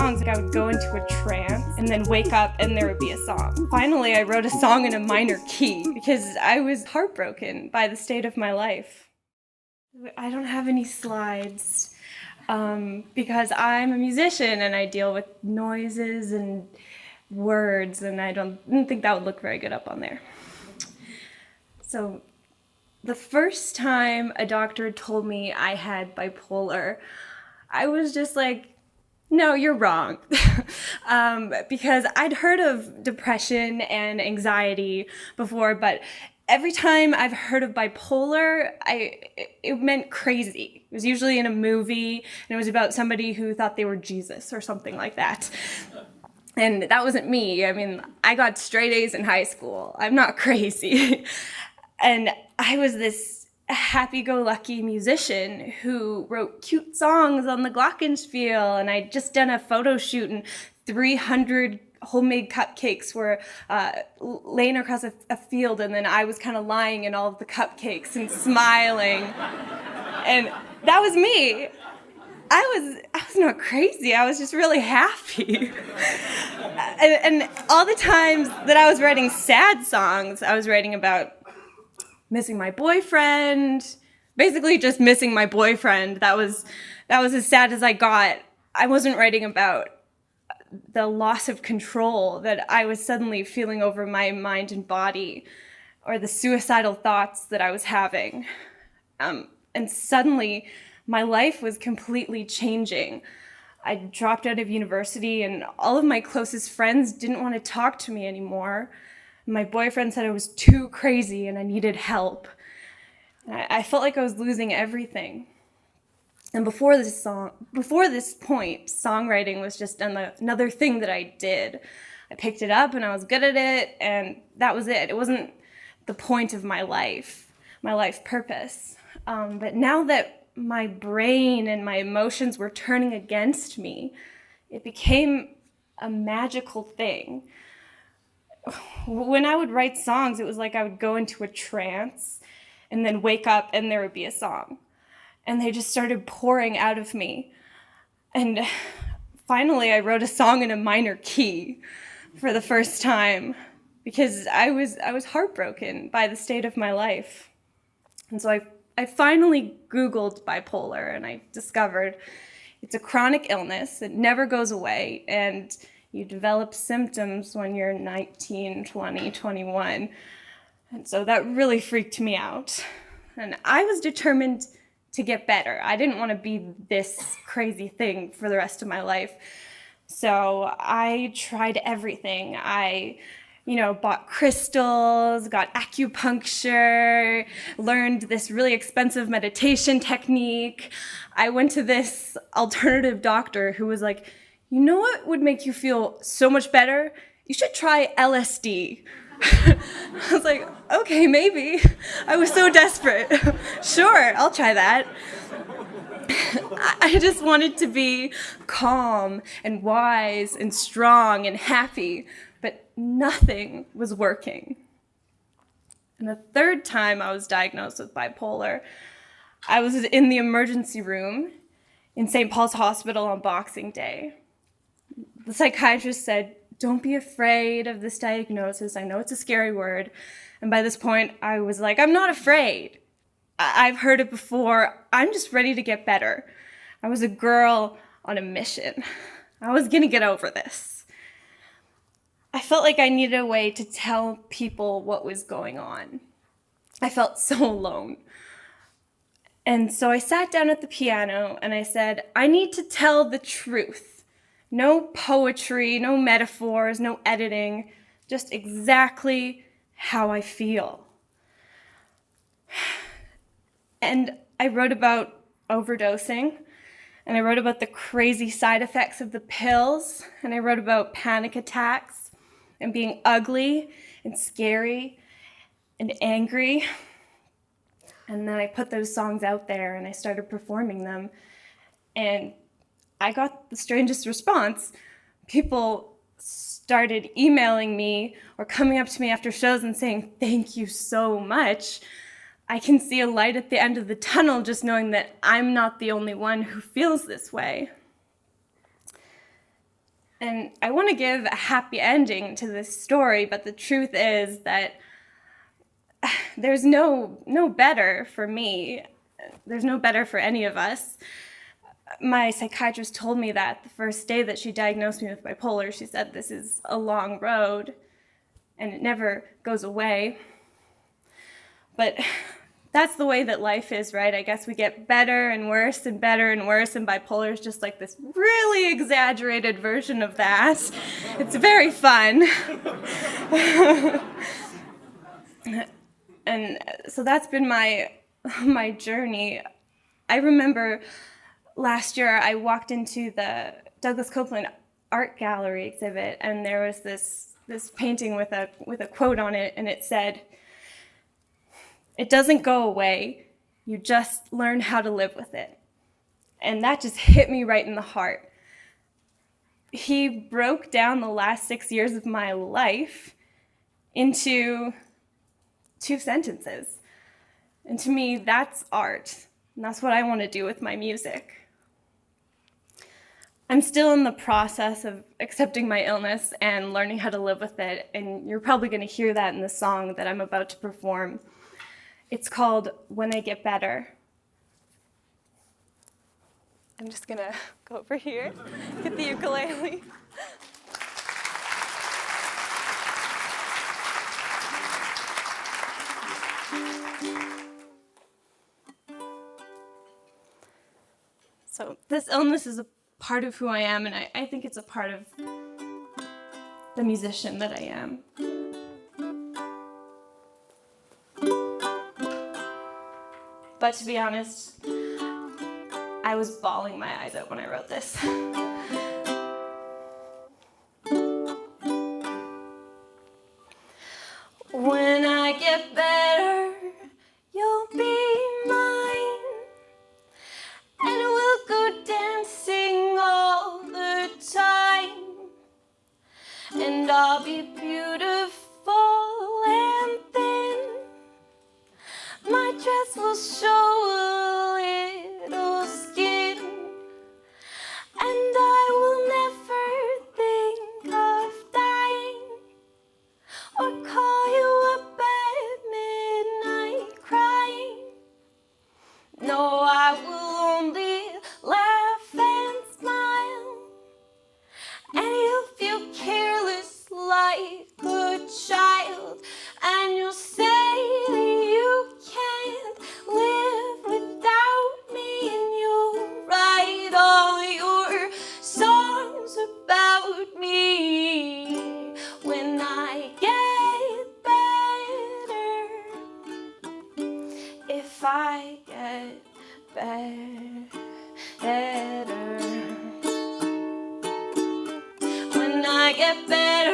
songs, like I would go into a trance and then wake up and there would be a song. Finally, I wrote a song in a minor key because I was heartbroken by the state of my life. I don't have any slides because I'm a musician and I deal with noises and words, and I didn't think that would look very good up on there. So the first time a doctor told me I had bipolar, I was just like, no, you're wrong. Because I'd heard of depression and anxiety before, but every time I've heard of bipolar, it meant crazy. It was usually in a movie, and it was about somebody who thought they were Jesus or something like that. And that wasn't me. I mean, I got straight A's in high school. I'm not crazy. And I was this happy-go-lucky musician who wrote cute songs on the glockenspiel, and I'd just done a photo shoot, and 300 homemade cupcakes were laying across a field, and then I was kind of lying in all of the cupcakes and smiling. And that was me. I was not crazy. I was just really happy. And all the times that I was writing sad songs, I was writing about missing my boyfriend, basically just missing my boyfriend. That was as sad as I got. I wasn't writing about the loss of control that I was suddenly feeling over my mind and body, or the suicidal thoughts that I was having. And suddenly, my life was completely changing. I dropped out of university, and all of my closest friends didn't want to talk to me anymore. My boyfriend said I was too crazy and I needed help. I felt like I was losing everything. And before this point, songwriting was just another thing that I did. I picked it up and I was good at it, and that was it. It wasn't the point of my life purpose. But now that my brain and my emotions were turning against me, it became a magical thing. When I would write songs, it was like I would go into a trance and then wake up and there would be a song. And they just started pouring out of me. And finally, I wrote a song in a minor key for the first time because I was heartbroken by the state of my life. And so I finally Googled bipolar, and I discovered it's a chronic illness. It never goes away, and you develop symptoms when you're 19, 20, 21. And so that really freaked me out. And I was determined to get better. I didn't want to be this crazy thing for the rest of my life. So I tried everything. I bought crystals, got acupuncture, learned this really expensive meditation technique. I went to this alternative doctor who was like, you know what would make you feel so much better? You should try LSD. I was like, okay, maybe. I was so desperate. Sure, I'll try that. I just wanted to be calm and wise and strong and happy, but nothing was working. And the third time I was diagnosed with bipolar, I was in the emergency room in St. Paul's Hospital on Boxing Day. The psychiatrist said, don't be afraid of this diagnosis. I know it's a scary word. And by this point, I was like, I'm not afraid. I've heard it before. I'm just ready to get better. I was a girl on a mission. I was going to get over this. I felt like I needed a way to tell people what was going on. I felt so alone. And so I sat down at the piano and I said, I need to tell the truth. No poetry, no metaphors, no editing, just exactly how I feel. And I wrote about overdosing, and I wrote about the crazy side effects of the pills, and I wrote about panic attacks and being ugly and scary and angry. And then I put those songs out there and I started performing them, and I got the strangest response. People started emailing me or coming up to me after shows and saying, thank you so much. I can see a light at the end of the tunnel just knowing that I'm not the only one who feels this way. And I want to give a happy ending to this story, but the truth is that there's no better for me. There's no better for any of us. My psychiatrist told me that the first day that she diagnosed me with bipolar. She said, this is a long road and it never goes away. But that's the way that life is, right? I guess we get better and worse and better and worse, and bipolar is just like this really exaggerated version of that. It's very fun. And so that's been my journey. I remember last year I walked into the Douglas Copeland art gallery exhibit, and there was this painting with a quote on it, and it said, "It doesn't go away, you just learn how to live with it." And that just hit me right in the heart. He broke down the last 6 years of my life into 2 sentences. And to me, that's art. And that's what I want to do with my music. I'm still in the process of accepting my illness and learning how to live with it. And you're probably going to hear that in the song that I'm about to perform. It's called When I Get Better. I'm just going to go over here, get the ukulele. So this illness is a part of who I am, and I think it's a part of the musician that I am. But to be honest, I was bawling my eyes out when I wrote this. When I get better, you'll be mine, and we'll go dancing all the time, and I'll be beautiful and thin. My dress will show a little skin, and I will never think of dying or call you up at midnight crying. No, I will only laugh and smile, and you'll feel careless like a child, and you'll say you can't live without me, and you'll write all your songs about me. When I get better, if I get better, when I get better,